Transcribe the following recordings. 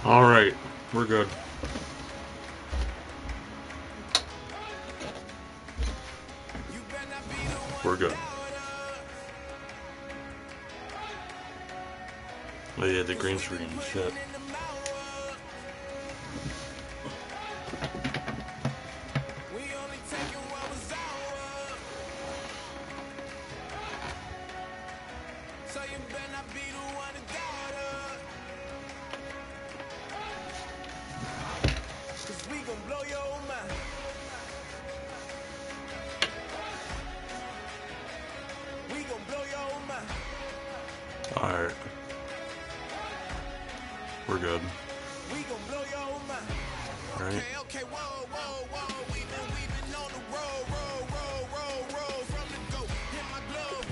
Alright, we're good. We're good. Oh yeah, the green screen, shit. Alright. We're good. Alright. Okay, whoa, whoa, whoa. We've been on the road from the go. Hit my glove,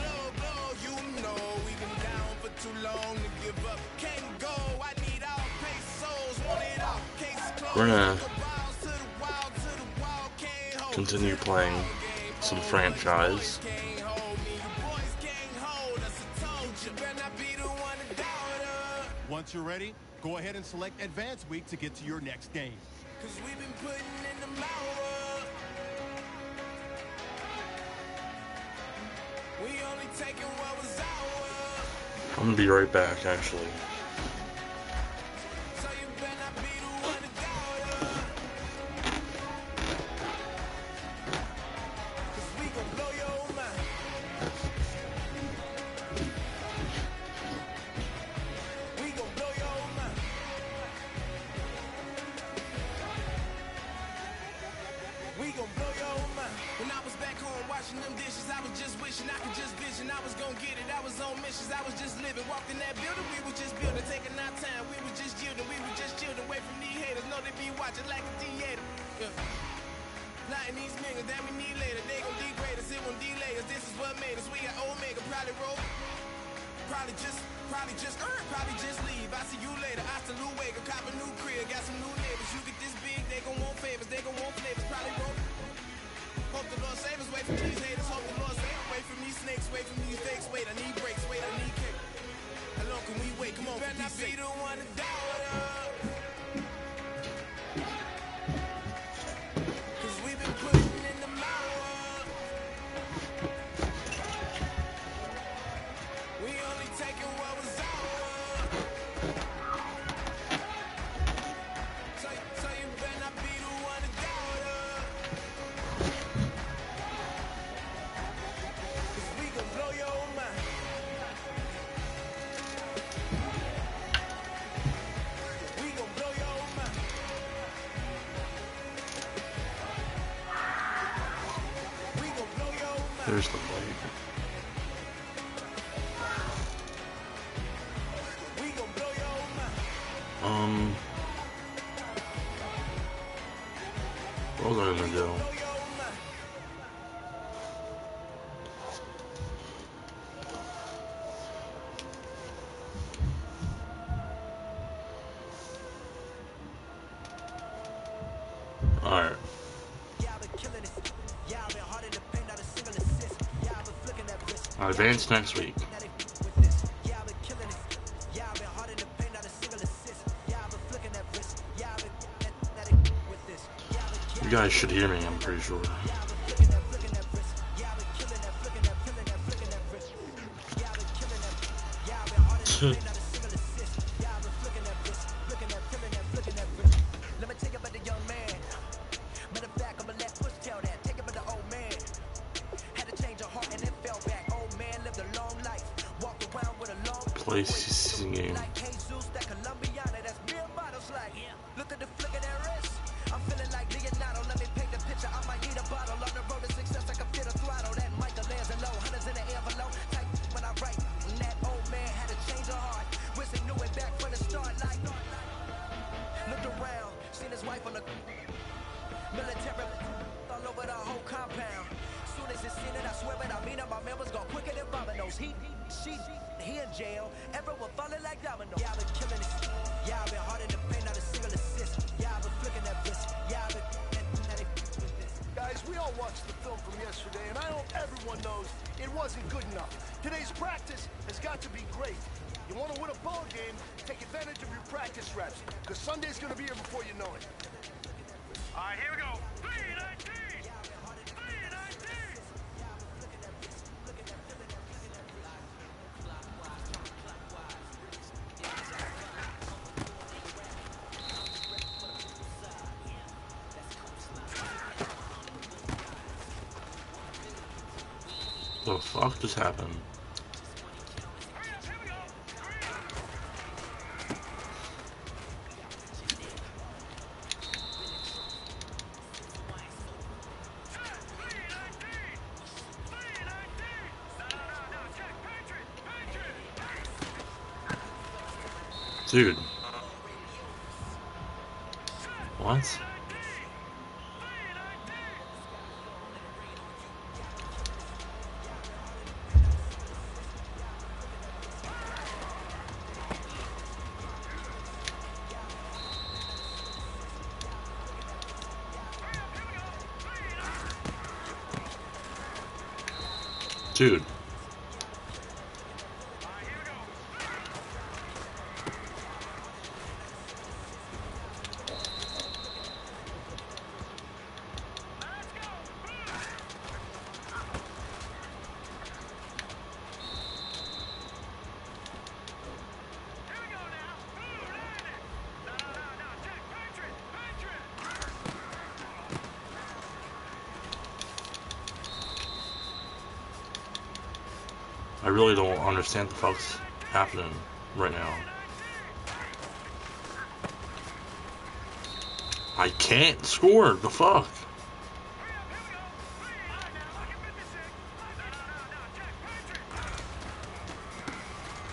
you know we've been down for too long to give up. Can't go, I need our pesos, want it all. Case closed. We're gonna continue playing some franchise. Once you're ready, go ahead and select Advanced Week to get to your next game. Cause we've been putting in the hour. We only taking what was ours. I'm gonna be right back, actually. So you better not be the one to doubt us. Cause we gon' blow your mind. We gon' blow your mind. We gon' blow your mind. When I was back home washing them dishes, I was just wishing I could just vision. I was gon' get it. I was on missions. I was just living. Walked in that building. We was just building. Taking our time. We was just yielding. We was just chilling. Away from these haters. Know they be watching like a theater. Yeah. Plotting these niggas that we need later. They gon' degrade us. It won't delay us. This is what made us. We got Omega. Probably roll. Probably just leave. I see you later. I salute Wake. Cop a new crib. Got some new neighbors. You get this big. They gon' want favors. They gon' want flavors. Probably roll. Hope the Lord save us. Wait for these haters. Hope the Lord save us. Wait from these snakes. Wait from these fakes. Wait, I need breaks. Wait, I need cake. How long can we wait? Come on, better not be the one to doubt us. Cause we've been putting in the hour. We only taking what was ours. So you better not be the one to doubt us. Cause we gon' blow your mind. We gon' blow your mind. We gon' blow your mind. There's the light. We gon' blow your mind. What was I gonna do? Blow your mind. Alright. Advance next week. You guys should hear me, I'm pretty sure. Let me tell you about the young man. Matter of fact, I'ma let Push tell that. Take it about the old man. Had to change a heart and it fell back. Old man lived a long life. Walked around with a long PlayStation. like Jesus, that Colombiana, that's beer bottles like. Look at the flick of that wrist. I'm feeling like Leonardo. Let me paint the picture. I might need a bottle. On the road to success, I can feel the throttle. That Michael lands a low. Hundreds in the envelope. Type when I write. And that old man had to change a heart. Wish he knew it back from the start. Like, looked around, seen his wife on the military all over the whole compound. Soon as he seen it, I swear it, I mean it, my members go quicker than dominoes. He in jail, everyone falling like dominoes. Yeah, I've been killing it. Yeah, I've been hard in the paint, not a single assist. Yeah, I've been flicking that wrist. Yeah, I've been Guys, we all watched the film from yesterday, and I hope everyone knows it wasn't good enough. Today's practice has got to be great. You want to win a ball game, take advantage of your practice reps, because Sunday's gonna be here before you know it. All right, here we go. 3-19! 3-19! The fuck just happened? Dude. What? Dude. I really don't understand the fuck's happening right now. I can't score, the fuck?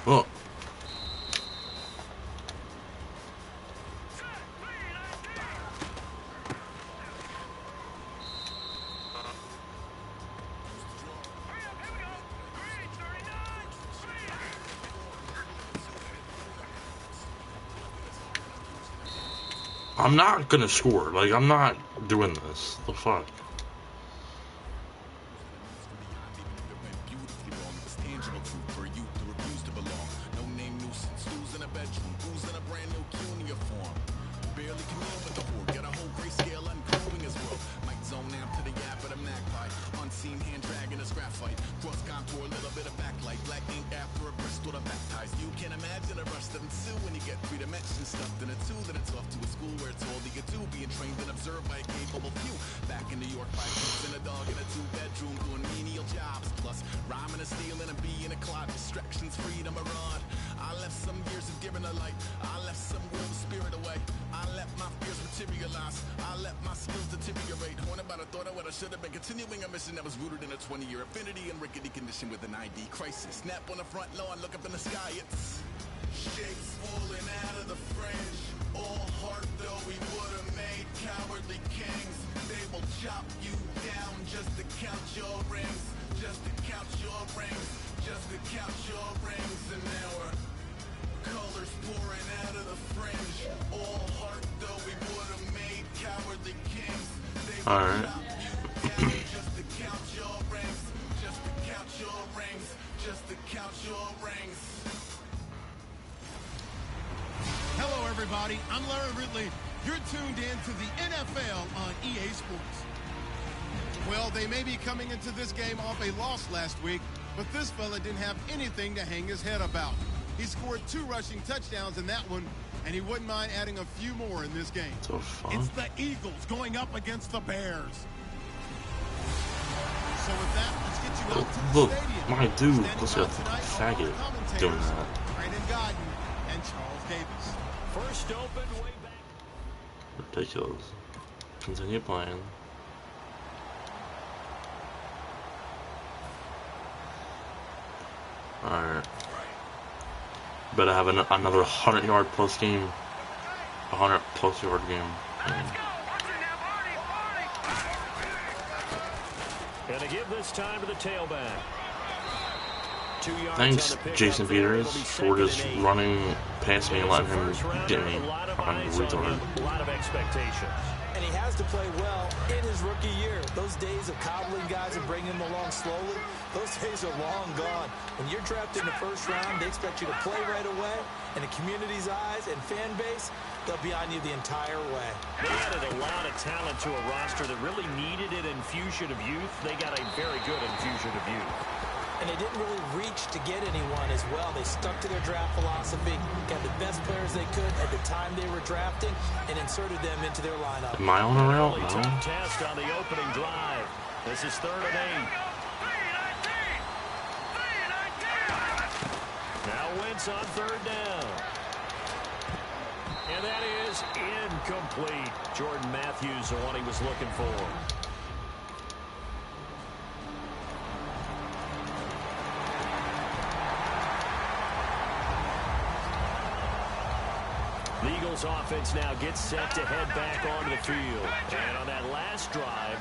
Look. I'm not gonna score. Like, I'm not doing this. The fuck? Snap on the front lawn, look up in the sky, it's shapes falling out of the fringe. All heart though we would have made cowardly kings. They will chop you down just to count your rings. Just to count your rings. Just to count your rings. And now our colors pouring out of the fringe. All heart though we would have made cowardly kings. They will chop you down just to count your rings. Just to count your rings. Just to count your rings. Hello, everybody. I'm Larry Ridley. You're tuned in to the NFL on EA Sports. Well, they may be coming into this game off a loss last week, but this fella didn't have anything to hang his head about. He scored 2 rushing touchdowns in that one, and he wouldn't mind adding a few more in this game. So fun. It's the Eagles going up against the Bears. So with that, let's get you out to the Look, stadium. my dude Standing looks by like a tonight, faggot our commentators, doing that. Brandon Godden and Charles Davis. First open, way back. Ridiculous. Continue playing. Alright. Better have another 100-yard plus game. 100-plus yard game. And to give this time to the tailback. 2 yards Thanks, on the Jason pickup there. Peters, It'll be for second just and 8. running past me and letting him First rounder, get me. a lot of Fucking eyes on retard. him, a lot of expectations. And he has to play well in his rookie year. Those days of coddling guys and bringing them along slowly, those days are long gone. When you're drafted in the first round, they expect you to play right away. And the community's eyes and fan base, they'll be on you the entire way. They added a lot of talent to a roster that really needed an infusion of youth. They got a very good infusion of youth. And they didn't really reach to get anyone as well. They stuck to their draft philosophy, got the best players they could at the time they were drafting, and inserted them into their lineup. Am I on a rail? Really No. tough test on the opening drive. This is 3rd and 8. Now Wentz on 3rd down. And that is incomplete. Jordan Matthews, the one he was looking for. The Eagles offense now gets set to head back onto the field. And on that last drive,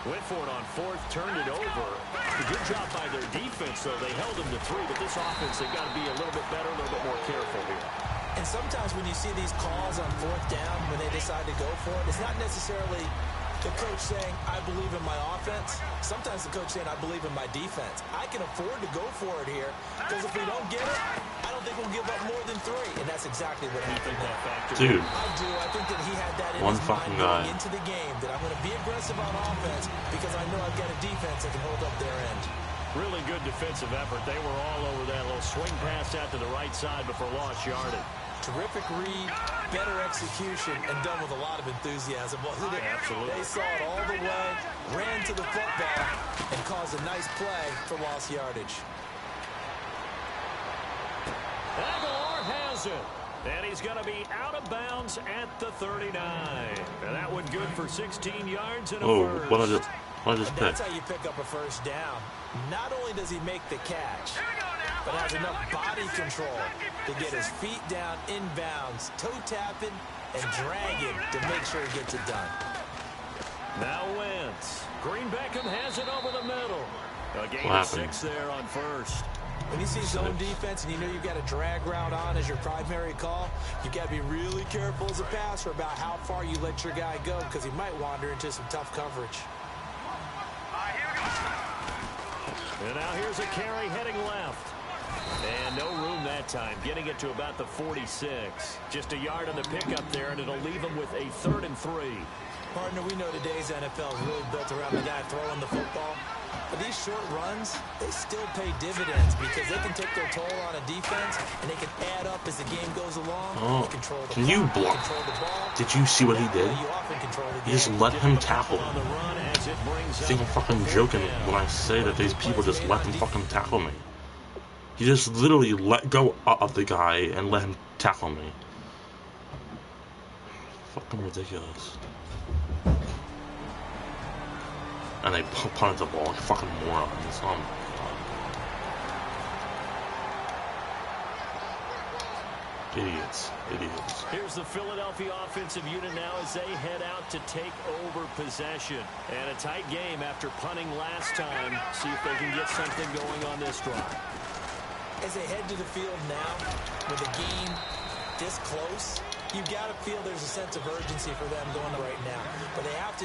went for it on 4th, turned it over. A good job by their defense, though. They held them to 3, but this offense, they've got to be a little bit better, a little bit more careful here. And sometimes when you see these calls on 4th down, when they decide to go for it, it's not necessarily the coach saying, I believe in my offense. Sometimes the coach saying, I believe in my defense. I can afford to go for it here, because if we don't get it, I don't think we'll give up more than 3. And that's exactly what happened. Dude. I do. I think that he had that in One his fucking mind guy. going into the game, that I'm going to be aggressive on offense because I know I've got a defense that can hold up their end. Really good defensive effort. They were all over that little swing pass out to the right side before lost yardage. Terrific read, better execution, and done with a lot of enthusiasm, wasn't it? Absolutely. They saw it all the way, ran to the football, and caused a nice play for lost yardage. Aguilar has it. And he's going to be out of bounds at the 39. And that one good for 16 yards and a first. What I just And that's how you pick up a first down. Not only does he make the catch, but has enough body control to get his feet down inbounds, toe tapping and dragging to make sure he gets it done. Now Wentz. Green Beckham has it over the middle. A gain What of happened? 6 there on first. When you see zone defense and you know you've got a drag route on as your primary call, you've got to be really careful as a passer about how far you let your guy go, because he might wander into some tough coverage. And now here's a carry heading left. And no room that time, getting it to about the 46. Just a yard on the pickup there, and it'll leave him with a 3rd and 3. Partner, we know today's NFL is really built around the guy throwing the football. But these short runs, they still pay dividends because they can take their toll on a defense, and they can add up as the game goes along. Oh, They control the can you clock, block? control the ball. Did you see what he did? You often control the He just game. let him tackle On me. the run as it brings I think I'm up fucking 4th joking down. when I say that these people just let him fucking tackle me. He just literally let go of the guy and let him tackle me. Fucking ridiculous. And they punted the ball like fucking morons. Oh my god. Idiots. Idiots. Here's the Philadelphia offensive unit now as they head out to take over possession. And a tight game after punting last time. See if they can get something going on this drive. As they head to the field now, with the game this close, you've got to feel there's a sense of urgency for them going right now. But they have to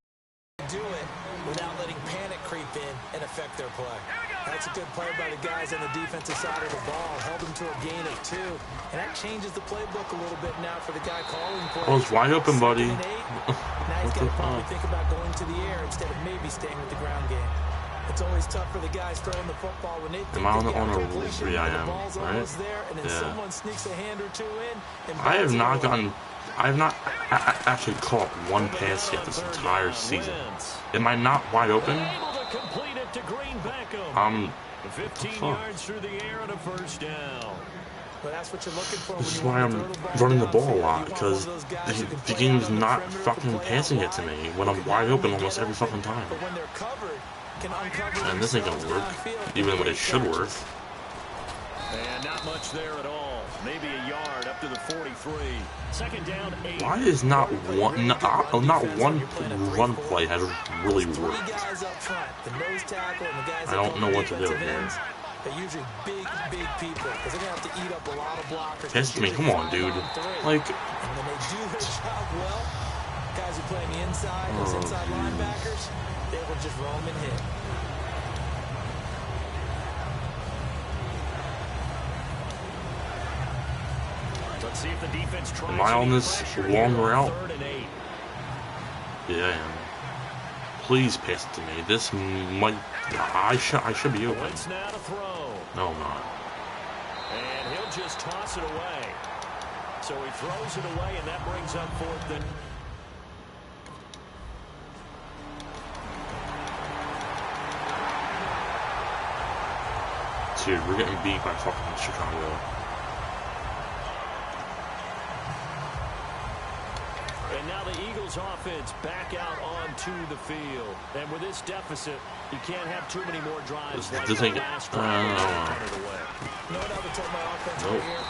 do it without letting panic creep in and affect their play. That's a good play by the guys on the defensive side of the ball. Held them to a gain of 2. And that changes the playbook a little bit now for the guy calling plays. Oh, it's wide open, buddy. 2nd and 8. Now he's got to probably think about going to the air instead of maybe staying with the ground game. It's always tough for the guys throwing the football when they think Am I on they got a completion, 3 I and the am, ball's right? almost there, and then Yeah. someone sneaks a hand or 2 in. And I have bounces not away. gotten. I have not actually caught one pass yet this entire season. Am I not wide open? Able to complete it to Green Beckham. 15 fuck? yards through the air and a first down. But that's what you're looking for This is when why you I'm want to throw running the downfield. ball a You lot, want because one of those guys who can the play game's out on the not perimeter, fucking can play passing out it to me wide, when who I'm can wide not open only almost get every open, fucking time. But when they're covered, can uncover And this ain't gonna themselves work, downfield even and when it make should catches. work. And not much there at all. Maybe a yard up to the 43. 2nd down, 8. Why is not one run play has really Three worked? guys up front, the nose tackle and the guys I that don't go know on what to do defensive here. ends. They're usually big people because they're going to have to eat up a lot of blockers. Pass to me, come on, dude. Like, and when they do their job well, guys who play on the inside, those inside linebackers, they will just roam and hit. Let's see if the defense tries. am I on this long route? 3rd and 8. Yeah, I am. Please pass it to me. This might... I should be open. It's now to throw. No, I'm not. And he'll just toss it away. So he throws it away, and that brings up 4th and... Dude, we're getting beat by fucking Chicago. And now the Eagles offense back out onto the field. And with this deficit, you can't have too many more drives like the last drive. No one ever told my offense right here.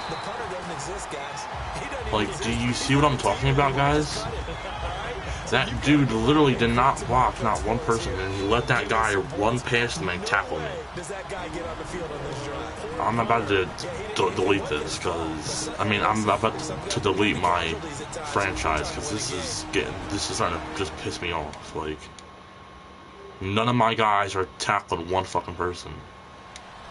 The punter doesn't exist, guys. He doesn't even Like, do you see what I'm talking about, guys? That dude literally did not block not one person, and he let that guy run past him and tackle me. Does that guy get on the field on this drive? I'm about to delete this, because, I mean, I'm about to delete my franchise, because this is starting to just piss me off. Like, none of my guys are tackling one fucking person.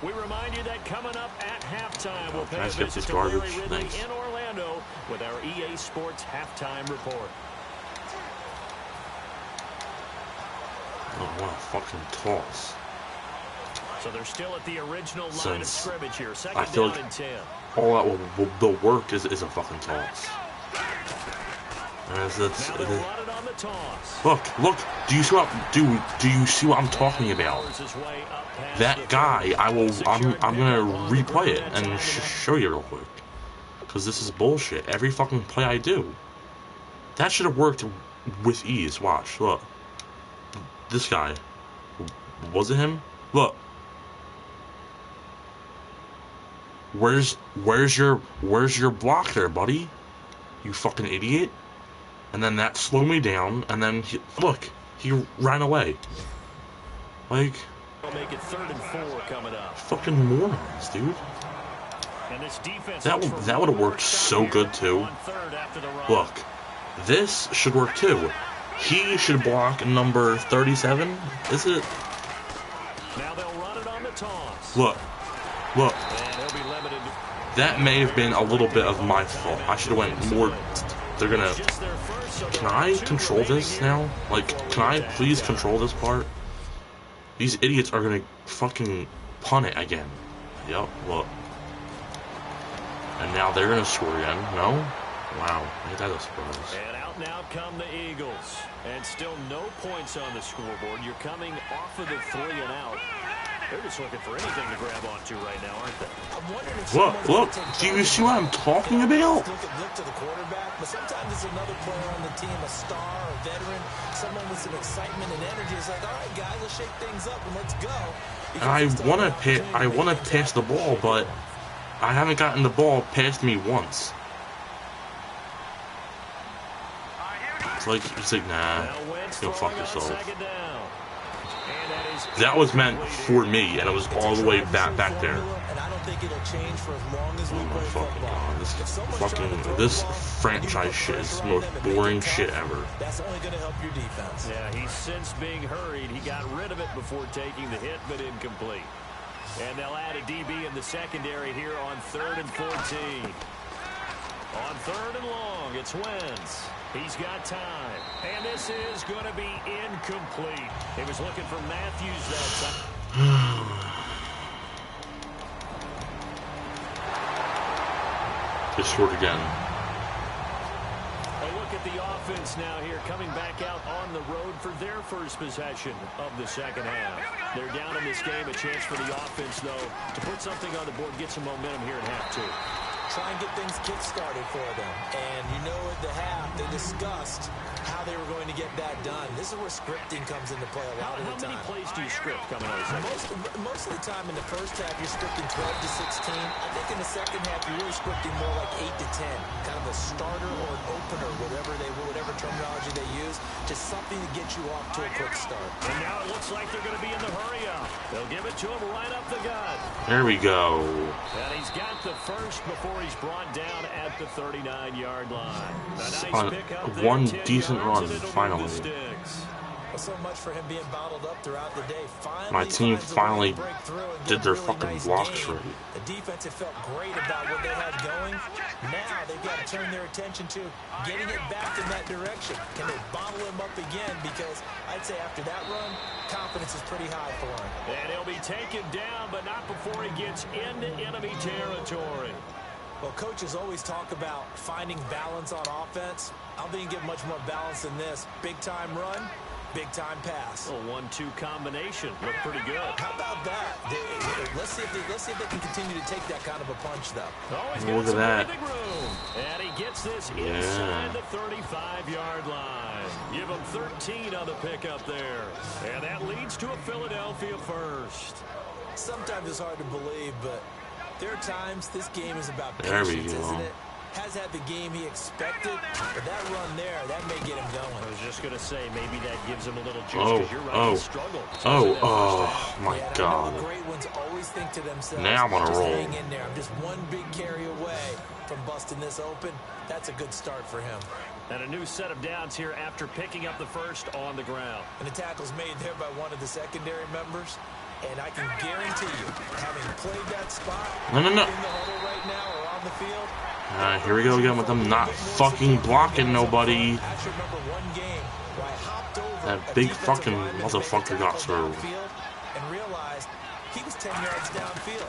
We remind you that coming up at halftime, we'll pay a I skip visit this to Larry garbage? Ridley Thanks. in Orlando with our EA Sports halftime report. Oh, what a fucking toss. So they're still at the original line of scrimmage here. I Second feel down like and 10. all that will work is a fucking toss. Now they'll run it on the toss. Look, do you see what I'm talking about? That guy, I'm gonna replay it and show you real quick. Cause this is bullshit. Every fucking play I do. That should have worked with ease. Watch, look. This guy. Was it him? Look. Where's your block there, buddy? You fucking idiot. And then that slowed me down, and then look, he ran away. Like, They'll make it 3rd and 4 coming up. Fucking morons, dude. And this defense That would have worked so good too. Look, this should work too. He should block number 37. Is it? Now they'll run it on the toss. Look. And he'll be limited. That may have been a little bit of my fault. I should have went more. They're gonna. Can I control this now? Like, can I please control this part? These idiots are gonna fucking punt it again. Yep, look. And now they're gonna score again. No? Wow, ain't that a surprise? And out now come the Eagles. And still no points on the scoreboard. You're coming off of the 3 and out. They're just looking for anything to grab onto right now, aren't they? I'm wondering if Look, do you see what I'm talking about? Look to the quarterback, but sometimes it's another player on the team, a star, a veteran, someone with some excitement and energy. It's like, all right, guys, let's shake things up and let's go. And I wanna pass the ball, but I haven't gotten the ball past me once. It's like, nah, go fuck yourself. That was meant for me, and it was all the way back there. Oh my fucking god, this franchise shit is the most boring shit ever. That's only going to help your defense. Yeah, he's since being hurried. He got rid of it before taking the hit, but incomplete. And they'll add a DB in the secondary here on 3rd and 14. On 3rd and long, it's Wentz. He's got time. And this is going to be incomplete. He was looking for Matthews that time. They scored again. A look at the offense now here, coming back out on the road for their first possession of the second half. They're down in this game. A chance for the offense, though, to put something on the board, get some momentum here in half 2. try and get things kick-started for them. And you know at the half, they discussed how they were going to get that done. This is where scripting comes into play a lot of the time. How many plays do you script coming out of the second? Most of the time in the first half, you're scripting 12 to 16. I think in the second half, you're really scripting more like 8 to 10. Kind of a starter or an opener, whatever terminology they use. Just something to get you off to a quick start. And now it looks like they're going to be in the hurry-up. They'll give it to him right up the gut. There we go. And he's got the first before he's brought down at the 39-yard line. A nice pick up there, One 10 decent yards, run, and it'll move finally. the sticks. Well, so much for him being bottled up throughout the day. My team finally did their really fucking nice blocks game. right. The defense had felt great about what they had going. Now they've got to turn their attention to getting it back in that direction. Can they bottle him up again? Because I'd say after that run, confidence is pretty high for him. And he'll be taken down, but not before he gets into enemy territory. Well, coaches always talk about finding balance on offense. I don't think you get much more balance than this. Big-time run, big-time pass. A 1-2 combination. Looked pretty good. How about that? Let's see if they can continue to take that kind of a punch, though. Oh, he's Look got some at that. breathing room. And he gets this inside the 35-yard line. Give him 13 on the pickup there. And that leads to a Philadelphia first. Sometimes it's hard to believe, but there are times this game is about There we patience, go. isn't it? Has had the game he expected, but that run there, that may get him going. I was just going to say, maybe that gives him a little juice, Oh, because you're right, oh, he struggled. oh, my Yeah, and I know God. the great ones always think to themselves, Now I'm on a just roll. hang in there. I'm just one big carry away from busting this open. That's a good start for him. And a new set of downs here after picking up the first on the ground. And the tackle's made there by one of the secondary members. And I can guarantee you, having played that spot No. in the huddle right now or on the field, Here we go again with them not fucking blocking nobody. I actually remember one game where I hopped over That a big defensive fucking lineman motherfucker got through. downfield and realized he was 10 yards downfield.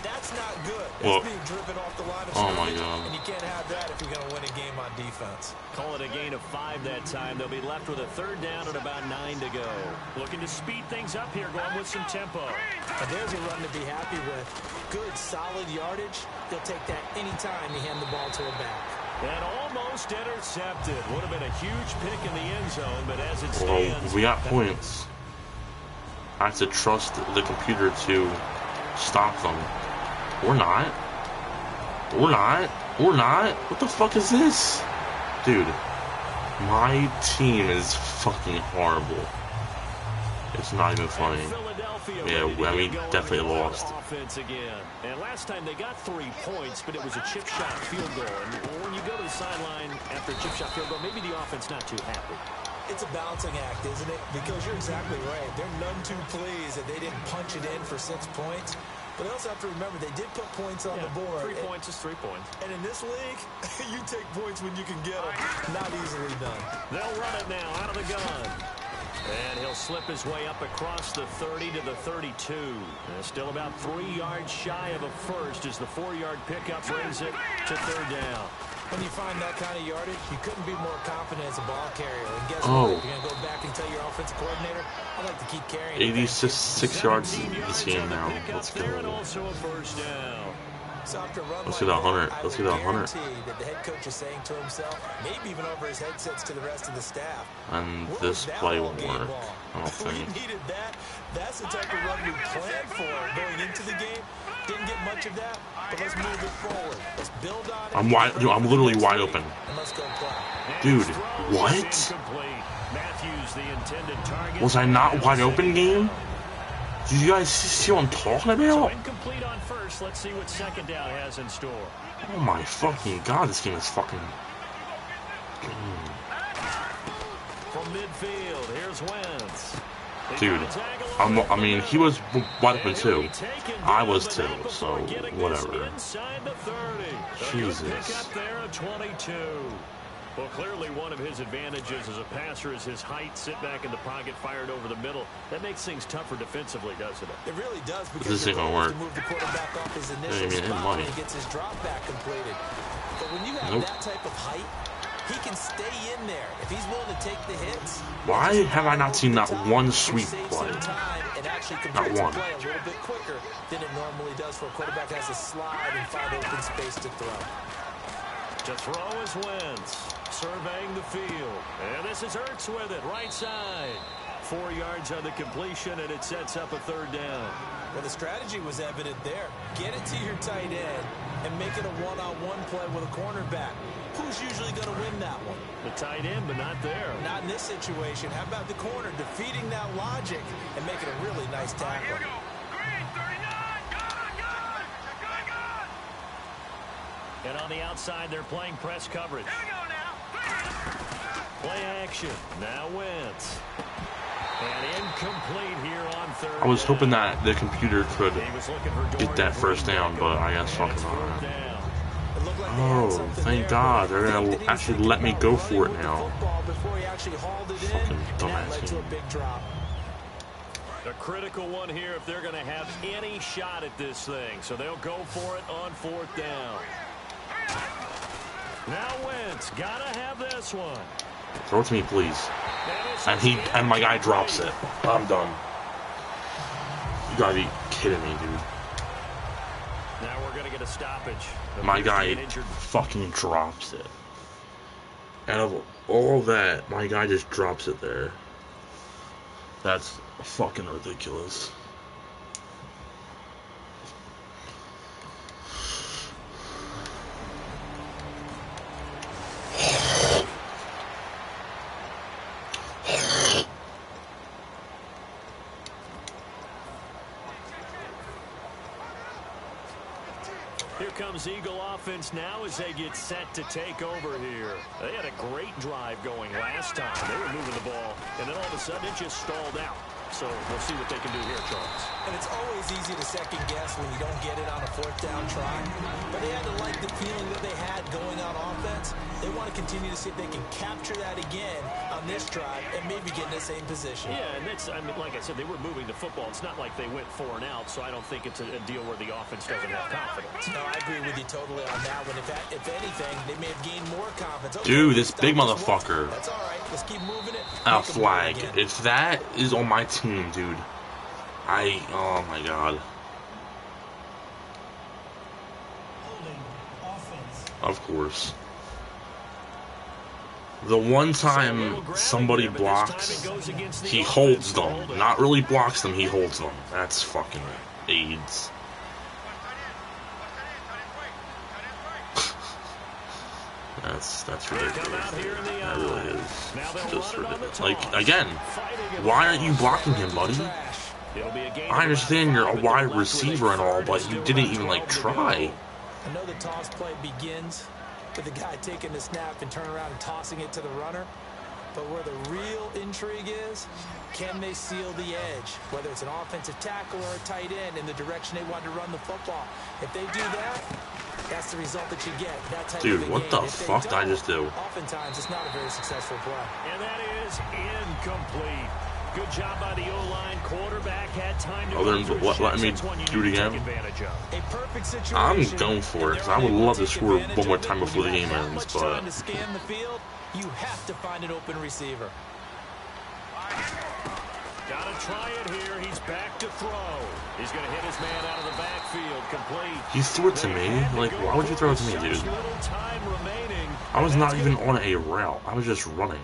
That's not good. Well, That's being driven off the line of oh my scrimmage, God. and you can't have that if you're going to win a game on defense. Call it a gain of 5 that time. They'll be left with a third down and about 9 to go. Looking to speed things up here, going with some tempo. And there's a run to be happy with. Good, solid yardage. They'll take that anytime you hand the ball to a back. And almost intercepted. Would have been a huge pick in the end zone, but as it Well, stands... we got points. I have to trust the computer to stop them. Or not. Or not. Or not. What the fuck is this? Dude, my team is fucking horrible. It's not even funny. Yeah, I mean, definitely lost. Offense again. And last time they got 3 points, but it was a chip shot field goal. And when you go to the sideline after a chip shot field goal, maybe the offense not too happy. It's a balancing act, isn't it? Because you're exactly right. They're none too pleased that they didn't punch it in for 6 points. But they also have to remember they did put points on the board. 3 points is 3 points. And in this league, you take points when you can get them. Not easily done. They'll run it now out of the gun. And he'll slip his way up across the 30 to the 32. Still about 3 yards shy of a first as the 4-yard pickup brings it to third down. When you find that kind of yardage, you couldn't be more confident as a ball carrier. And guess Oh. what? You're going to go back and tell your offensive coordinator, I like to keep carrying. 86 yards in 17 this game now. on the Let's pickup there and go. also a first down. So after a run Let's like get that 100. I Let's would get that 100. guarantee that the head coach is saying to himself, maybe even over his headsets to the rest of the staff, And "What this was that play all won't game work. long?" I don't We think. needed that. That's the type of run we planned for going into the game. Didn't get much of that, but let's move it forward. Let's build on it. I'm wide. Dude, I'm literally wide open. And let's go play. Dude, what? Matthews, the intended target. Was I not wide open, game? Did you guys see what I'm talking So about? incomplete on first. Let's see what second down has in store. Oh my fucking god, this game is fucking... From midfield, here's Wentz. Dude, I mean, he was wide open too. I was too, so whatever. Inside the 30. Jesus. Pick up there at 22. Well, clearly one of his advantages as a passer is his height. Sit back in the pocket, fired over the middle. That makes things tougher defensively, doesn't it? It really does, because This ain't gonna goal is work. to move the quarterback off his initial I mean, it spot might. when he gets his drop back completed. But when you have Nope. that type of height, He can stay in there if he's willing to take the hits. Why have I not seen that one sweep play? Not one. Play a little bit quicker than it normally does for a quarterback that has a slide and find open space to throw. To throw is Wentz, surveying the field. And this is Hurts with it, right side. 4 yards on the completion, and it sets up a third down. Well, the strategy was evident there. Get it to your tight end and make it a one-on-one play with a cornerback. Who's usually going to win that one? The tight end, but not there. Not in this situation. How about the corner defeating that logic and making a really nice tackle? Here we go. Green, 39. Good. And on the outside, they're playing press coverage. Here we go now. Play action. Now Wentz. And incomplete here on third. I was hoping that the computer could He was looking for get that first down, but I guess fucking not. down. Oh, thank God. They're going to actually let me go for it now. Fucking dumbass game. A critical one here if they're going to have any shot at this thing. So they'll go for it on fourth down. Now Wentz, gotta have this one. Throw it to me, please. And my guy drops it. I'm done. You gotta be kidding me, dude. Now we're gonna get a stoppage. My guy fucking drops it. Out of all that, my guy just drops it there. That's fucking ridiculous. Here comes Eagle offense now as they get set to take over here. They had a great drive going last time. They were moving the ball, and then all of a sudden it just stalled out. So we'll see what they can do here, Charles. And it's always easy to second guess when you don't get it on a fourth down try. But they had to like the feeling that they had going on offense. They want to continue to see if they can capture that again on this drive and maybe get in the same position. Yeah, and that's, I mean, like I said, they were moving the football. It's not like they went 4 and out, so I don't think it's a deal where the offense doesn't have confidence. No, I agree with you totally on that one. If anything, they may have gained more confidence. Okay, Dude, this big motherfucker. That's all right. Let's keep moving it. A flag. If that is on my team, dude, oh my God. Of course. The one time somebody blocks, he holds them. Not really blocks them, he holds them. That's fucking AIDS. That's ridiculous. That really is. It's just ridiculous. Like, again, why aren't you blocking him, buddy? I understand you're a wide receiver and all, but you didn't even, like, try. I know the toss play begins with the guy taking the snap and turning around and tossing it to the runner. But where the real intrigue is, can they seal the edge? Whether it's an offensive tackle or a tight end in the direction they want to run the football. If they do that, that's the result that you get. That type Dude, of a what game. the fuck did I just do? Oftentimes, it's not a very successful play. And that is incomplete. Good job by the O-line. Quarterback had time to let me do it again. A perfect situation. I'm going for it, because I would love to score one more time before the game ends, but... To scan the field, you have to find an open receiver. Gotta try it here. He's back to throw. He's gonna hit his man out of the backfield. Complete. He threw it to me? Like, why would you throw it to me, dude? I was not even on a route. I was just running.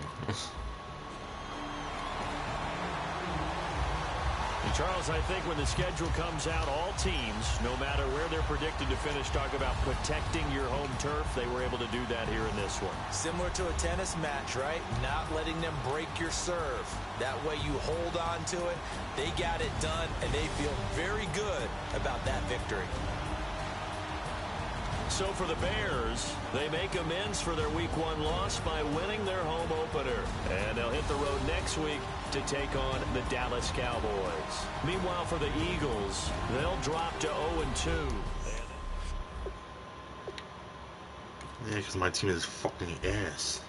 Charles, I think when the schedule comes out, all teams, no matter where they're predicted to finish, talk about protecting your home turf. They were able to do that here in this one. Similar to a tennis match, right? Not letting them break your serve. That way you hold on to it. They got it done, and they feel very good about that victory. So for the Bears, they make amends for their Week 1 loss by winning their home opener. And they'll hit the road next week to take on the Dallas Cowboys. Meanwhile, for the Eagles, they'll drop to 0-2. Yeah, because my team is fucking ass.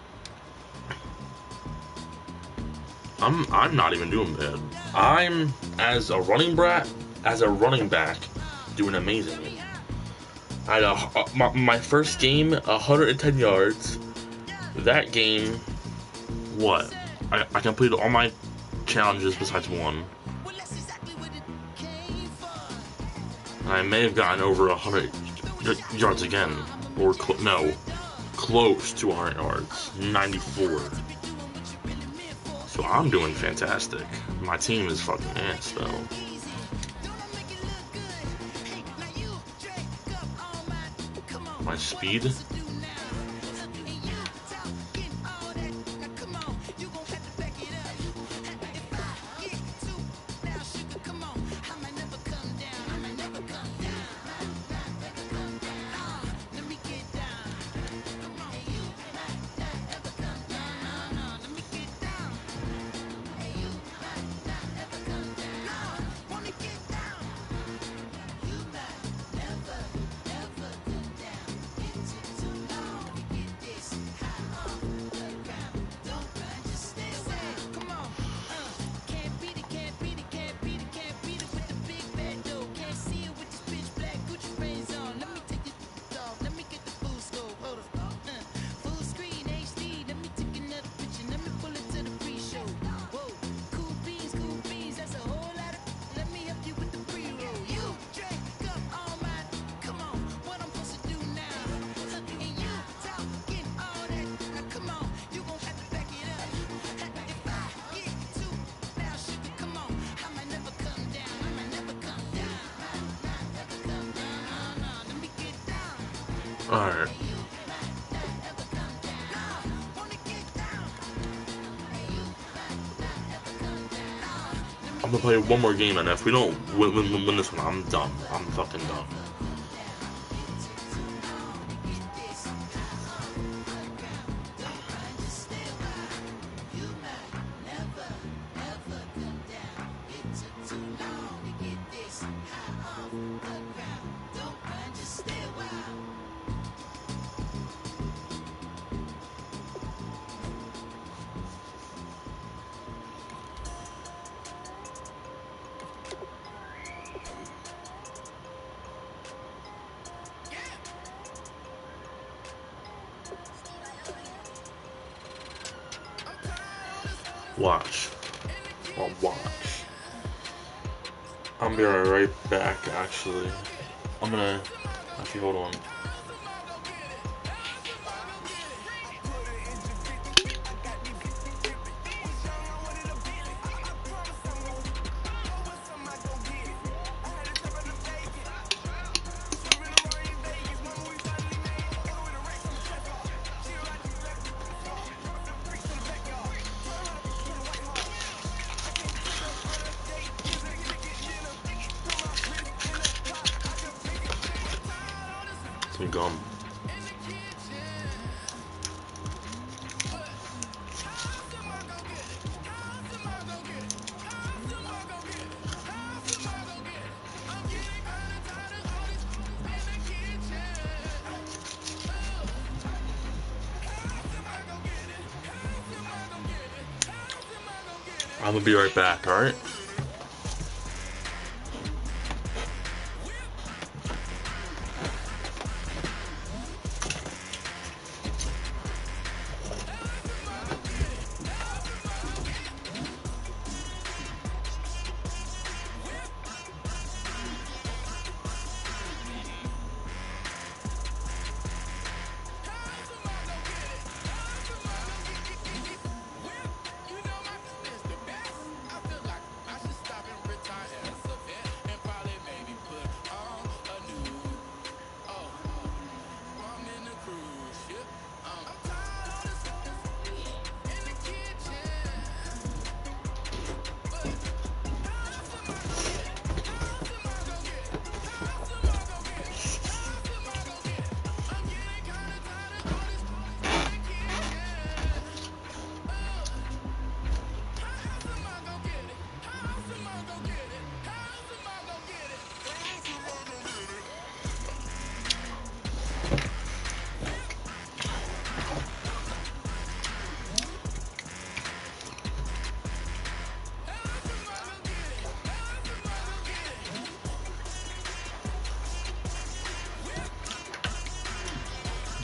I'm not even doing bad. I'm, as a running back, doing amazing. I had my first game, 110 yards, that game, what? I completed all my challenges besides one. And I may have gotten over 100 yards again. Or, no, close to 100 yards. 94. So I'm doing fantastic. My team is fucking ass, though. My speed. Alright. I'm gonna play one more game, and if we don't win this one, I'm done. I'm fucking done. Watch. I'll watch. I'm gonna be right back, actually. Actually, hold on. Some gum. I'm gonna be right back, alright?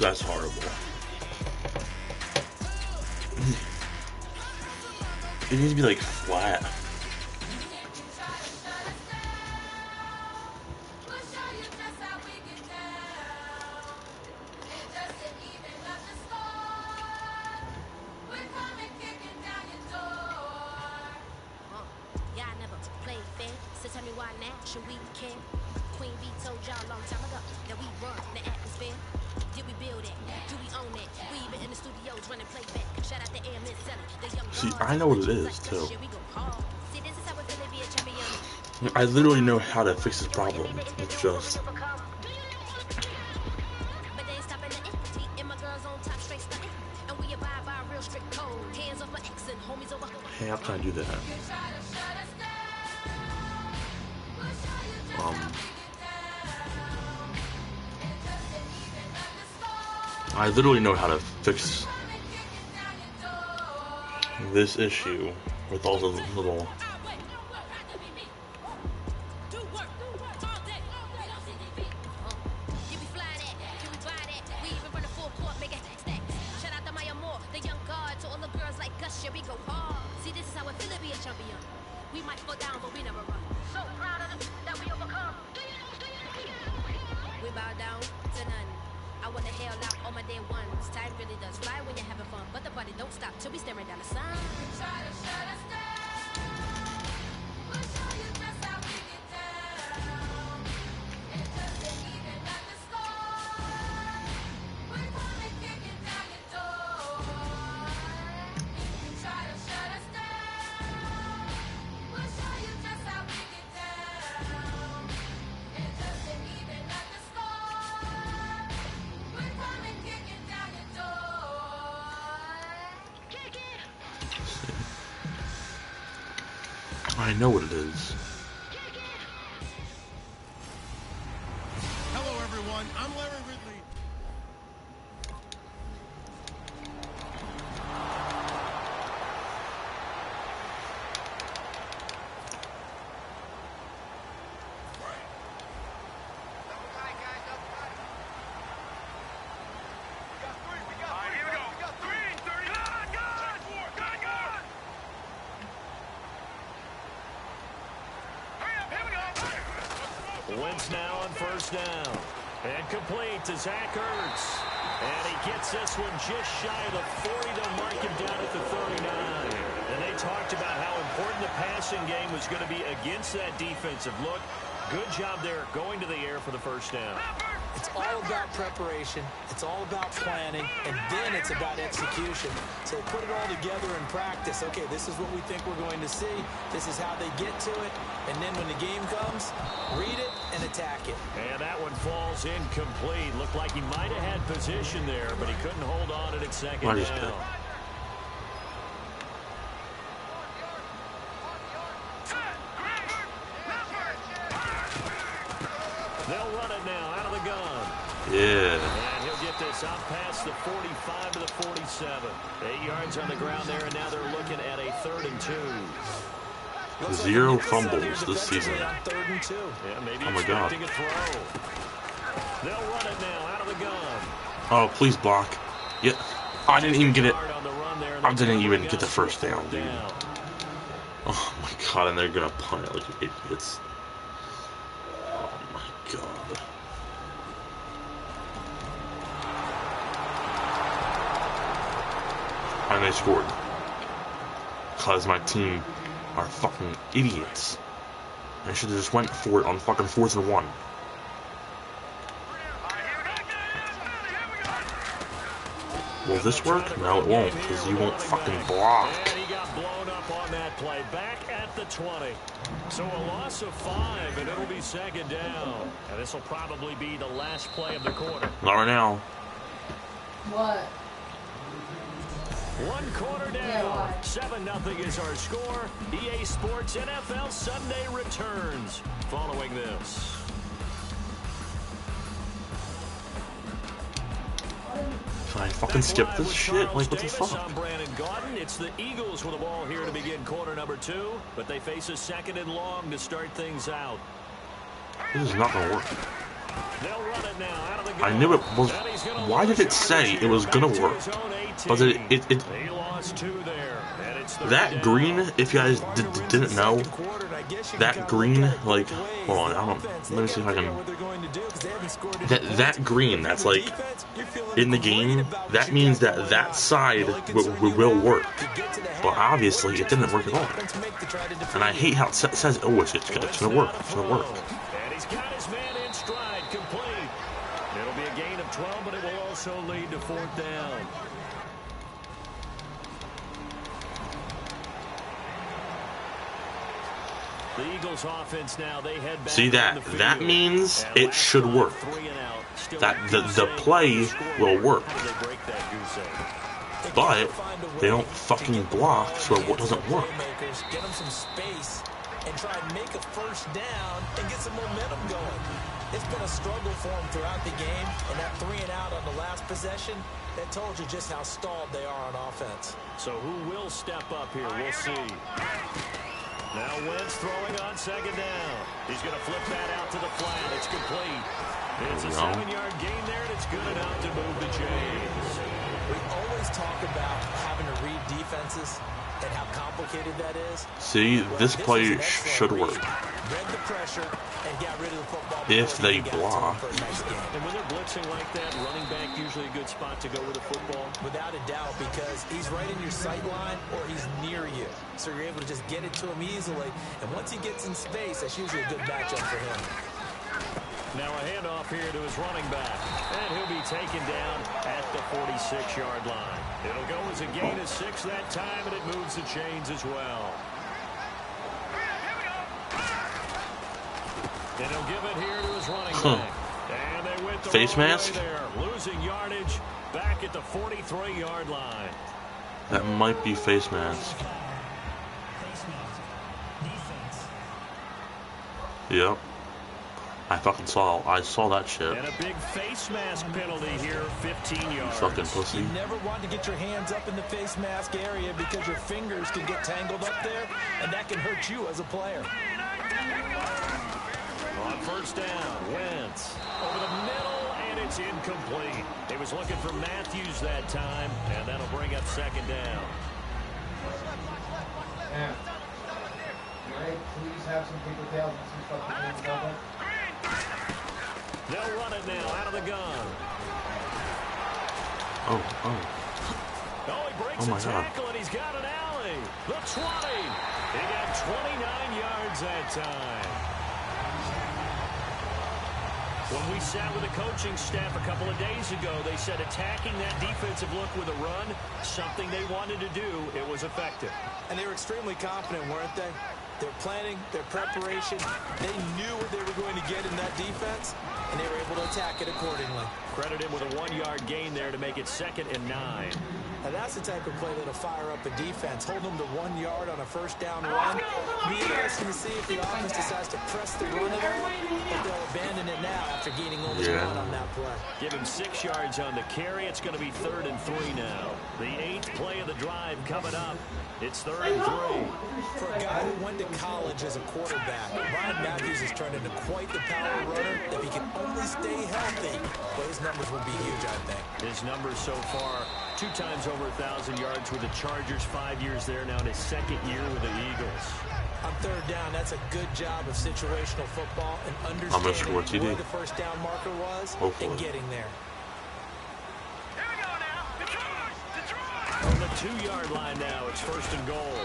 That's horrible. It needs to be like flat. See, I know what it is, too. I literally know how to fix this problem. It's just... Hey, how can I do that? I literally know how to fix this issue with all the little... I know what it is. Hello, everyone. I'm Larry Ridley. Wentz now on first down. And complete to Zach Ertz. And he gets this one just shy of the 40. They'll mark him down at the 39. And they talked about how important the passing game was going to be against that defensive look. Good job there going to the air for the first down. It's all about preparation. It's all about planning. And then it's about execution. So put it all together in practice. Okay, this is what we think we're going to see. This is how they get to it. And then when the game comes, read it and attack it. And that one falls incomplete. Looked like he might have had position there, but he couldn't hold on at second down. They'll run it now out of the gun. Yeah. And he'll get this out past the 45 to the 47. 8 yards on the ground there, and now they're looking at a 3rd and 2. 0 fumbles this season. Yeah, maybe oh my god. They'll run it now out of the gun. Oh, please block. Yeah. I didn't even get it. I didn't even get the first down, dude. Oh my god, and they're gonna punt it like idiots. Oh my god. And they scored. Because my team are fucking idiots. I should have just went for it on fucking 4th and 1. Will this work? No, it won't, because you won't fucking block. And he got blown up on that play. Back at the 20. So a loss of 5, and it'll be 2nd down. And this will probably be the last play of the quarter. Not right now. What? 1 quarter down. 7-0 is our score. EA Sports NFL Sunday returns following this. Can I fucking skip this shit? Like, what the fuck? It's the Eagles with the ball here to begin quarter number 2, but they face a 2nd and long to start things out. This is not gonna work. They'll run it now out of the I knew it was. Why did it say it was gonna work? But it he +2 there. And it's that green, if you guys didn't know, that green, like, hold on, let me see if I can, that green, that's like, in the game, that means that that side will work, but obviously it didn't work at all, and I hate how it says, oh, it's gonna work, it's gonna work. And he's got his man in stride, complete. It'll be a gain of 12, but it will also lead to 4th down. The Eagles offense now, they head back. See that means it should work. That the play will work. But they don't fucking block, so it doesn't work. Get them some space and try and make a first down and get some momentum going. It's been a struggle for them throughout the game, and that 3-and-out on the last possession, that told you just how stalled they are on offense. So who will step up here? We'll see. Now Wentz throwing on 2nd down. He's going to flip that out to the flat. It's complete. It's a 7-yard gain there, and it's good enough to move the chains. We always talk about having to read defenses and how complicated that is. See, this play should work. Read the pressure and got rid of the football if they block. And when they're blitzing like that, running back usually a good spot to go with the football. Without a doubt, because he's right in your sight line or he's near you. So you're able to just get it to him easily. And once he gets in space, that's usually a good matchup for him. Now a handoff here to his running back. And he'll be taken down at the 46-yard line. It'll go as a gain of 6 that time, and it moves the chains as well. And he'll give it here to his running back. And they went the face mask there, losing yardage back at the 43-yard line. That might be face mask. Yep. I saw that shit. And a big face mask penalty here, 15 yards. Fucking pussy. You never want to get your hands up in the face mask area because your fingers can get tangled up there, and that can hurt you as a player. On 1st down, Wentz over the middle, and it's incomplete. He was looking for Matthews that time, and that'll bring up 2nd down. Yeah. Right, please have some paper towels and some stuff to clean up. They'll run it now out of the gun. Oh, He breaks a tackle, and he's got an alley. The 20. He got 29 yards that time. When we sat with the coaching staff a couple of days ago, they said attacking that defensive look with a run, something they wanted to do, it was effective. And they were extremely confident, weren't they? Their planning, their preparation, they knew what they were going to get in that defense, and they were able to attack it accordingly. Credit him with a 1-yard gain there to make it 2nd and 9. And that's the type of play that'll fire up a defense. Hold them to 1 yard on a 1st down run. Be interesting to see if the offense decides to press the run at all, but they'll abandon it now after gaining only 1 on that play. Give him 6 yards on the carry. It's going to be 3rd and 3 now. The 8th play of the drive coming up. It's 3rd and 3. For a guy who went to college as a quarterback, Ryan Matthews has turned into quite the power runner. If he can only stay healthy, well, his numbers will be huge, I think. His numbers so far, 2 times over 1,000 yards with the Chargers, 5 years there now in his 2nd year with the Eagles. On 3rd down, that's a good job of situational football and understanding where the 1st down marker was and getting there. On the 2-yard line now, it's 1st and goal.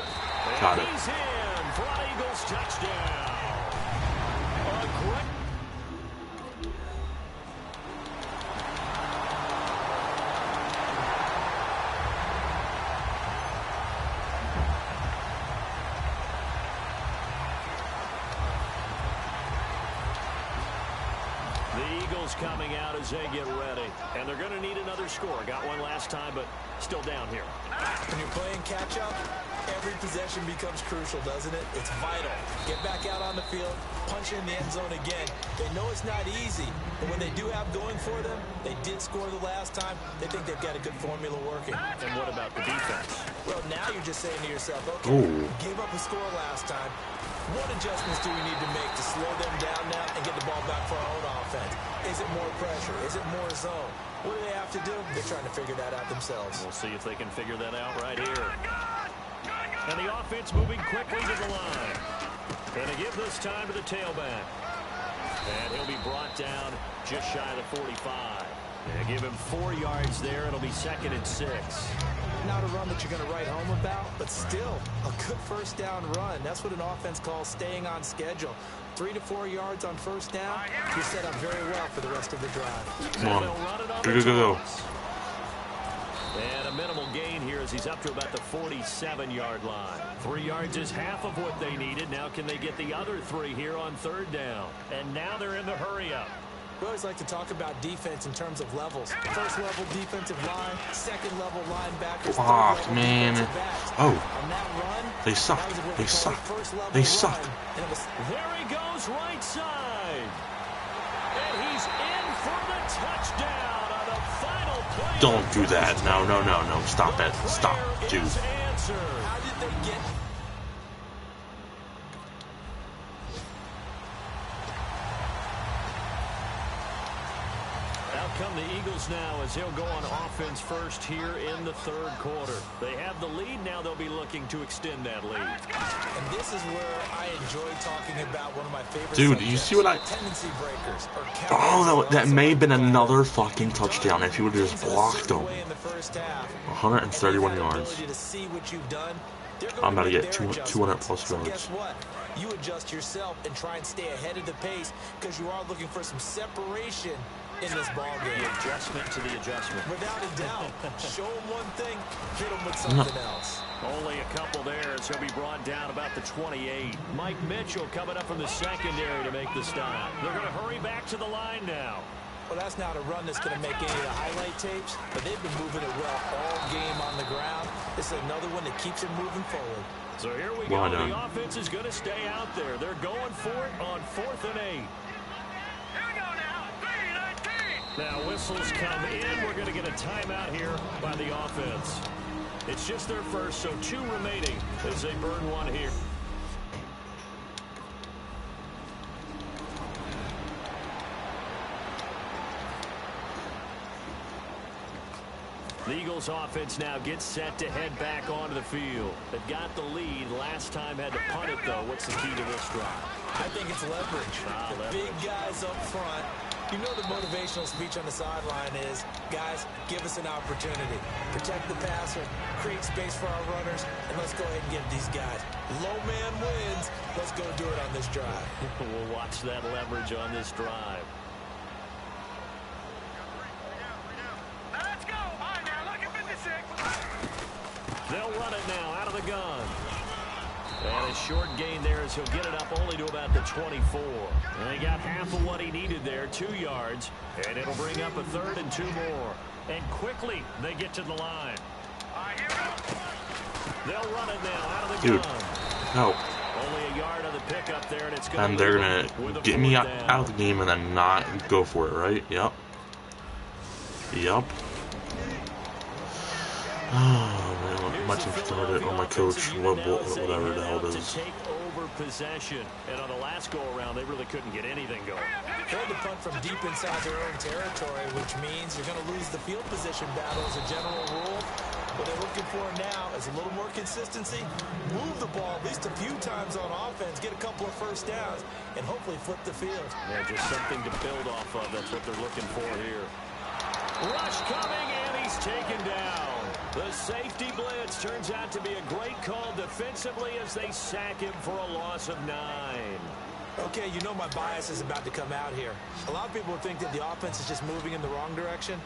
Got it. He's in for an Eagles touchdown. A great coming out as they get ready. And they're going to need another score. Got one last time, but still down here. When you're playing catch-up, every possession becomes crucial, doesn't it? It's vital. Get back out on the field, punch in the end zone again. They know it's not easy, but when they do have going for them, they did score the last time. They think they've got a good formula working. And what about the defense? Well, now you're just saying to yourself, okay, gave up a score last time. What adjustments do we need to make to slow them down now and get the ball back for our own offense? Is it more pressure? Is it more zone? What do they have to do? They're trying to figure that out themselves. We'll see if they can figure that out right here. And the offense moving quickly to the line. Going to give this time to the tailback. And he'll be brought down just shy of the 45. And give him 4 yards there. It'll be 2nd and 6. Not a run that you're going to write home about, but still a good first down run. That's what an offense calls staying on schedule. 3 to 4 yards on first down. You're set up very well for the rest of the drive. Come on. Go. And a minimal gain here as he's up to about the 47-yard line. 3 yards is half of what they needed. Now can they get the other 3 here on 3rd down? And now they're in the hurry-up. We always like to talk about defense in terms of levels. First level defensive line, second level linebackers. Fuck, man. Oh, on that run, they suck. They suck. They suck. There he goes, right side. And he's in for the touchdown on the final play. Don't do that. No. Stop it. Stop, dude. How did they get... Come the Eagles now as he'll go on offense first here in the 3rd quarter. They have the lead now. They'll be looking to extend that lead. And this is where I enjoy talking about one of my favorite Dude, you see what I... tendency breakers. Oh, that may have been another fucking touchdown if he would have just blocked him. 131 yards. I'm about to get 200 plus yards. Guess what? You adjust yourself and try and stay ahead of the pace because you are looking for some separation in this ball game. The adjustment to the adjustment. Without a doubt. Show him one thing, hit him with something else. Only a couple there, so he'll be brought down about the 28. Mike Mitchell coming up from the secondary to make the stop. They're going to hurry back to the line now. Well, that's not a run that's going to make any of the highlight tapes, but they've been moving it well all game on the ground. This is another one that keeps it moving forward. So here we go. The offense is going to stay out there. They're going for it on 4th and 8. Now whistles come in. We're going to get a timeout here by the offense. It's just their first, so 2 remaining as they burn 1 here. The Eagles offense now gets set to head back onto the field. They've got the lead. Last time had to punt it, though. What's the key to this drive? I think it's leverage. The big guys up front. You know the motivational speech on the sideline is, guys, give us an opportunity. Protect the passer, create space for our runners, and let's go ahead and give these guys. Low man wins. Let's go do it on this drive. We'll watch that leverage on this drive. They'll run it now out of the gun. And a short gain there as he'll get it up only to about the 24. And he got half of what he needed there, 2 yards. And it'll bring up a 3rd and 2 more. And quickly they get to the line. They'll run it now out of the gun. No. Only a yard of the pickup there, and it's going And they're going to get me out of the game and then not go for it, right? Yep. Oh, man, my team started, or my coach, whatever the hell it is. Take over possession, and on the last go-around, they really couldn't get anything going. They had to punt from deep inside their own territory, which means you're going to lose the field position battle as a general rule. What they're looking for now is a little more consistency, move the ball at least a few times on offense, get a couple of first downs, and hopefully flip the field. Yeah, just something to build off of. That's what they're looking for here. Rush coming, and he's taken down. The safety blitz turns out to be a great call defensively as they sack him for a loss of 9. Okay, you know my bias is about to come out here. A lot of people think that the offense is just moving in the wrong direction.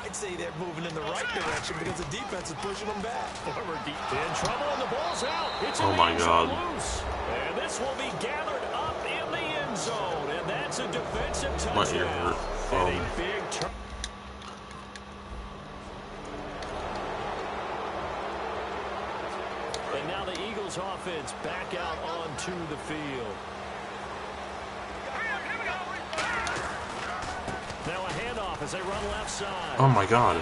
I'd say they're moving in the right direction because the defense is pushing them back. Former deep in trouble, and the ball's out. It's oh my God. Loose. And this will be gathered up in the end zone, and that's a defensive touchdown. And a big turn. And now the Eagles offense back out onto the field. Now a handoff as they run left side. Oh my God.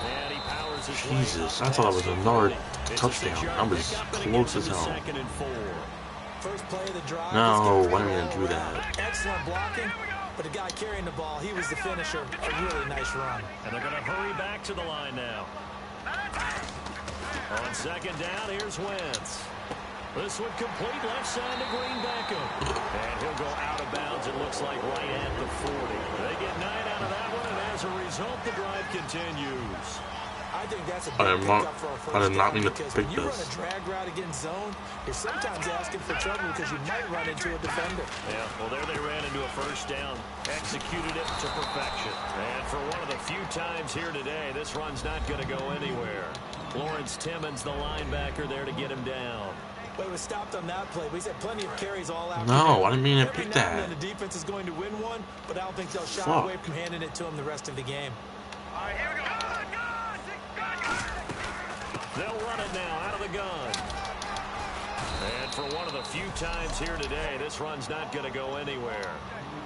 And he powers his Jesus, I thought it was another touchdown. I was close as hell. 2nd and 4. First play of the drive. No, why am I going to do that? Excellent blocking, but the guy carrying the ball, he was the finisher. A really nice run. And they're going to hurry back to the line now. On second down, here's Wentz. This one complete left side to Green Beckham. And he'll go out of bounds, it looks like, right at the 40. They get 9 out of that one, and as a result, the drive continues. I think that's a big pickup for a first down, because when you run a drag route against zone, you're sometimes asking for trouble because you might run into a defender. Yeah, well, there they ran into a first down, executed it to perfection. And for one of the few times here today, this run's not going to go anywhere. Lawrence Timmons, the linebacker, there to get him down. Well, he was stopped on that play, but he's had plenty of carries all out. No, I didn't mean to pick that. The defense is going to win one, but I don't think they'll shy away from handing it to him the rest of the game. All right, here we go. They'll run it now out of the gun. And for one of the few times here today, this run's not going to go anywhere.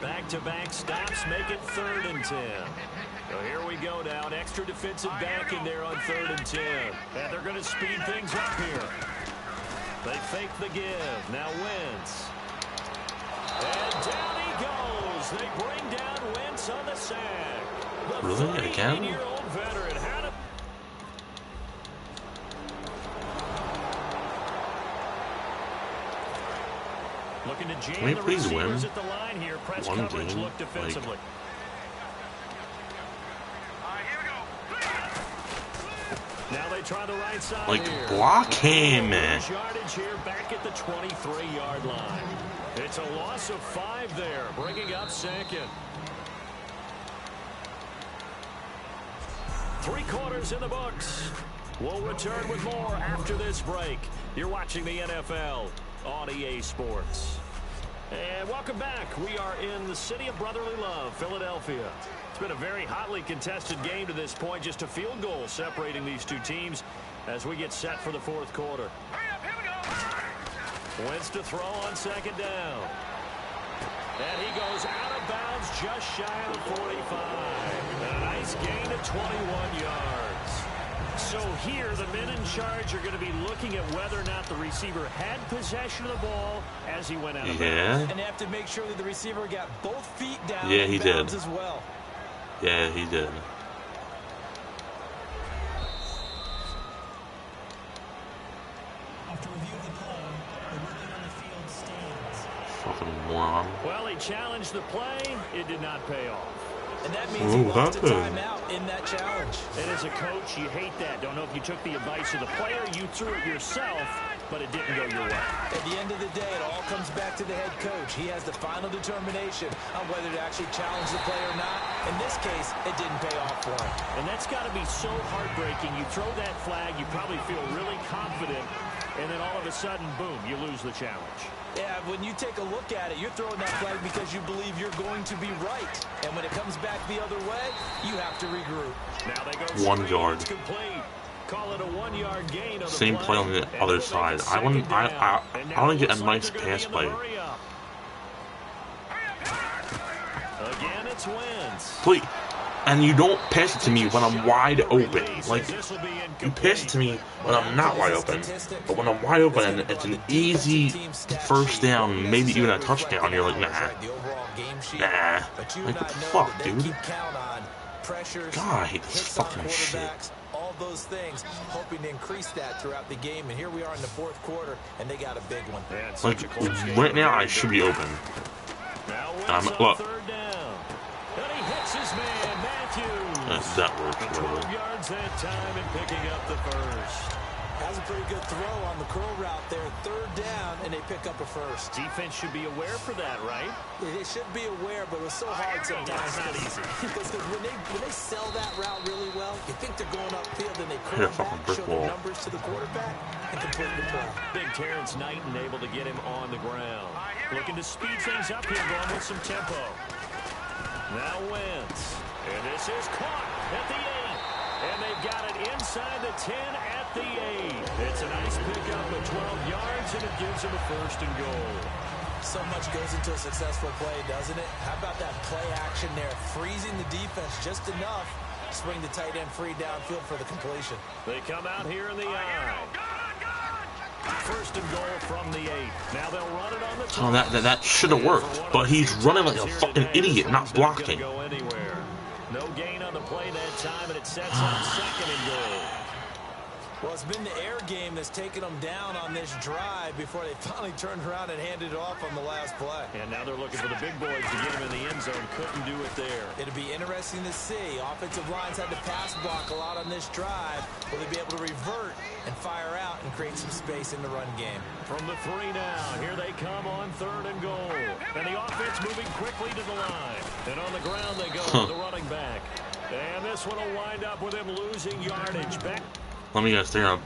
Back-to-back stops make it 3rd and 10. So here we go now. An extra defensive back in there on 3rd and 10. And they're going to speed things up here. They fake the give. Now Wentz. And down he goes. They bring down Wentz on the sack. The really? Again? 38-year-old veteran had it. Looking to jam Can we the please win receivers at the line here. Press one coverage game? look defensively. Now they try the right side. Like, here. block him. Yardage here back at the 23-yard line. It's a loss of 5 there, bringing up 2nd. 3 quarters in the books. We'll return with more after this break. You're watching the NFL on EA Sports. And welcome back. We are in the city of brotherly love, Philadelphia. It's been a very hotly contested game to this point. Just a field goal separating these two teams as we get set for the 4th quarter. Wentz to throw on 2nd down. And he goes out of bounds just shy of 45. And a nice gain of 21 yards. So here, the men in charge are going to be looking at whether or not the receiver had possession of the ball as he went out of bounds. And they have to make sure that the receiver got both feet down. Yeah, he did. As well. Yeah, he did. After review of the play, the ruling on the field stands. Fucking moron. Well, he challenged the play. It did not pay off. And that means he lost a timeout in that challenge. And as a coach, you hate that. Don't know if you took the advice of the player, you threw it yourself, but it didn't go your way. At the end of the day, it all comes back to the head coach. He has the final determination on whether to actually challenge the play or not. In this case, it didn't pay off for him. And that's got to be so heartbreaking. You throw that flag, you probably feel really confident, and then all of a sudden, boom, you lose the challenge. Yeah, when you take a look at it, you're throwing that flag because you believe you're going to be right. And when it comes back the other way, you have to regroup. Now they go 1 yard. Complete. Call it a 1-yard gain on the Same play on the other side. I want to get a nice pass play. Again, it's Wentz. Please. And you don't pass it to me when I'm wide open. Like, you pass it to me when I'm not wide open. But when I'm wide open and it's an easy first down, maybe even a touchdown, you're like, nah. Nah. Like, what the fuck, dude? God, I hate this fucking shit. All those things, hoping to increase that throughout the game. And here we are in the 4th quarter, and they got a big one. Like, right now, I should be open. And I'm, look. That works, whatever. 12 yards that time and picking up the first. Has a pretty good throw on the curl route there. 3rd down, and they pick up a first. Defense should be aware for that, right? They should be aware, but it was so hard sometimes. It's not easy. Because when they sell that route really well, you think they're going upfield, and they curl back, show their numbers to the quarterback, and complete the play. Big Terrence Knighton able to get him on the ground. Looking to speed things up here, going with some tempo. Now Wentz. And this is caught at the 8. And they've got it inside the 10 at the 8. It's a nice pickup of 12 yards, and it gives them a 1st and goal. So much goes into a successful play, doesn't it? How about that play action there? Freezing the defense just enough to swing the tight end free downfield for the completion. They come out here in the eye. First and goal from the 8. Now they'll run it on the So that should have worked, but he's running like a fucking idiot, not blocking. No gain on the play that time, and it sets up second and goal. Well, it's been the air game that's taken them down on this drive before they finally turned around and handed it off on the last play. And now they're looking for the big boys to get him in the end zone. Couldn't do it there. It'll be interesting to see. Offensive lines had to pass block a lot on this drive. Will they be able to revert and fire out and create some space in the run game? From the 3 now, here they come on 3rd and goal. And the offense moving quickly to the line. And on the ground they go with the running back. And this one will wind up with him losing yardage. Back. Let me guess, they're on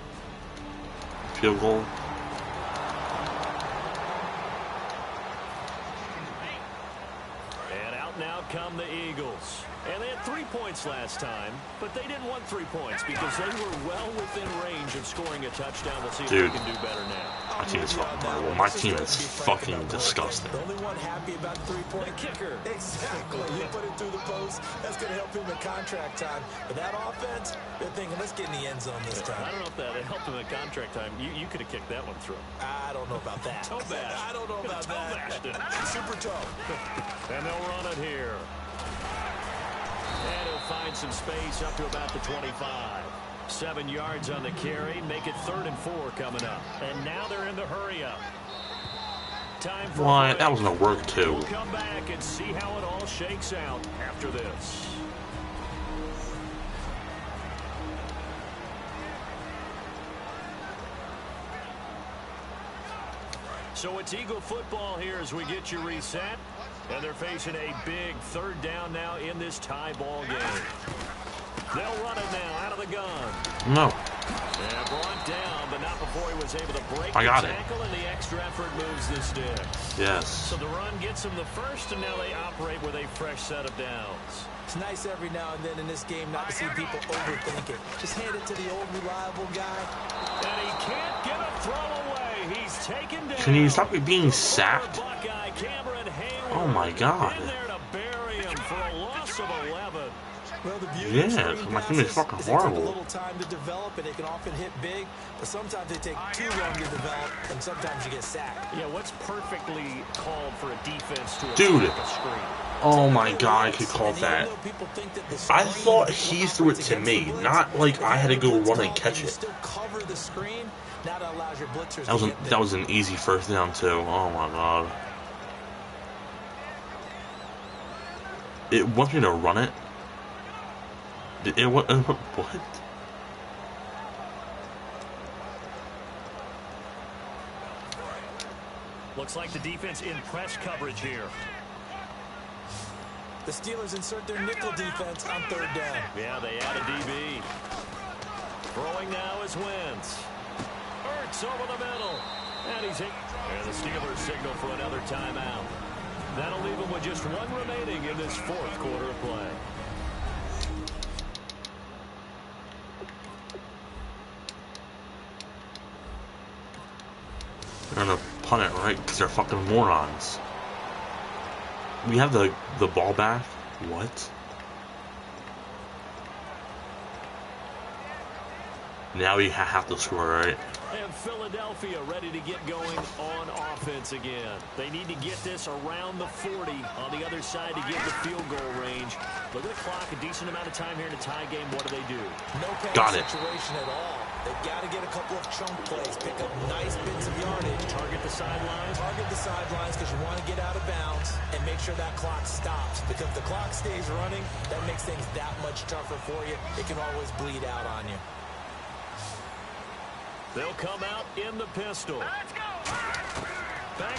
field goal. And out now come the Eagles. And they had 3 points last time, but they didn't want 3 points because they were well within range of scoring a touchdown. We'll see if they can do better now. My team is fucking horrible. My team is fucking disgusting. The only one happy about the 3-point kicker. Exactly. You put it through the post. That's going to help him in contract time. But that offense, they're thinking, let's get in the end zone this time. I don't know if that helped him in contract time. You could have kicked that one through. I don't know about that. Toe bash. I don't know about that. Super toe. And they'll run it here. And he'll find some space up to about the 25. 7 yards on the carry. Make it 3rd and 4 coming up. And now they're in the hurry up. Time for what? That was gonna work too. We'll come back and see how it all shakes out after this. So it's Eagle football here as we get you reset. And they're facing a big 3rd down now in this tie ball game. They'll run it now out of the gun. No. And brought down, but not before he was able to break the tackle, and the extra effort moves the sticks. Yes. So the run gets them the first, and now they operate with a fresh set of downs. It's nice every now and then in this game not to see people overthink it. Just hand it to the old reliable guy. And he can't get a throw away. He's taken down. Can you stop being sacked? Oh my God. In there to bury him for a loss of 11. Well, the beauty of my team is fucking they take horrible. a little time to develop, and they can often hit big, but sometimes they take too long to develop, and sometimes you get sacked. Yeah, what's perfectly called for a defense to Dude. a screen? Oh my God, I could call that. I thought he threw it to me, not like I had to go run and catch it. That was an easy 1st down too. Oh my God. It wants me to run it. What? Looks like the defense in press coverage here. The Steelers insert their nickel defense on 3rd down. Yeah, they add a DB. Throwing now is Wentz. Hurts over the middle. And he's hit. And the Steelers signal for another timeout. That'll leave them with just 1 remaining in this 4th quarter of play. They're gonna punt it, right? Because they're fucking morons. We have the ball back? What? Now we have to score, right? And Philadelphia ready to get going on offense again. They need to get this around the 40 on the other side to get the field goal range. Look at the clock, a decent amount of time here in a tie game. What do? No panic situation at all. They've got to get a couple of chunk plays, pick up nice bits of yardage. Target the sidelines. Target the sidelines because you want to get out of bounds and make sure that clock stops. Because if the clock stays running, that makes things that much tougher for you. It can always bleed out on you. They'll come out in the pistol. Back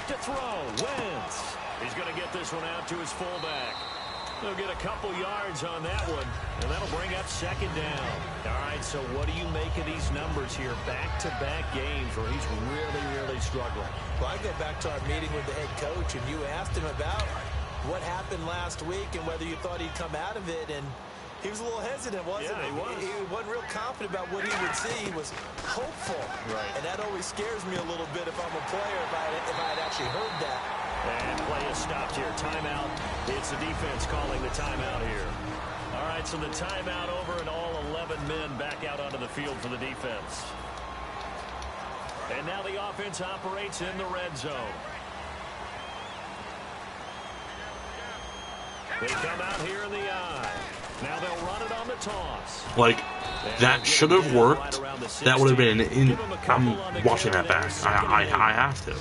to throw. Wentz. He's going to get this one out to his fullback. They'll get a couple yards on that one, and that'll bring up 2nd down. All right, so what do you make of these numbers here? Back-to-back games where he's really struggling. Well, I go back to our meeting with the head coach, and you asked him about what happened last week and whether you thought he'd come out of it, and he was a little hesitant, wasn't he? He wasn't real confident about what he would see. He was hopeful. Right. And that always scares me a little bit if I'm a player, if I had actually heard that. And play is stopped here. Timeout. It's the defense calling the timeout here. All right, so the timeout over and all 11 men back out onto the field for the defense. And now the offense operates in the red zone. They come out here in the eye. Now they'll run it on the toss. Like, that should have worked. That would have been I'm watching that back. I have to.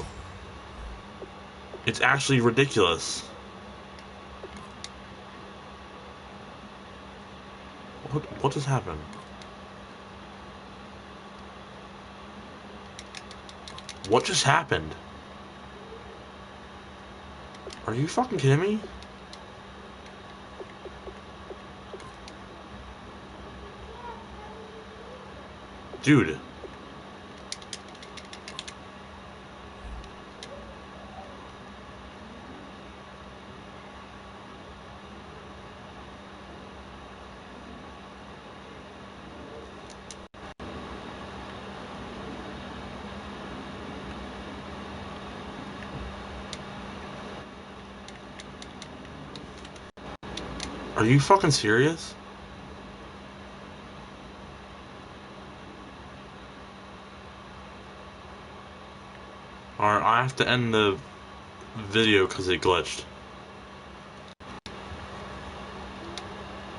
It's actually ridiculous. What just happened? What just happened? Are you fucking kidding me? Dude. Are you fucking serious? Alright, I have to end the video because it glitched.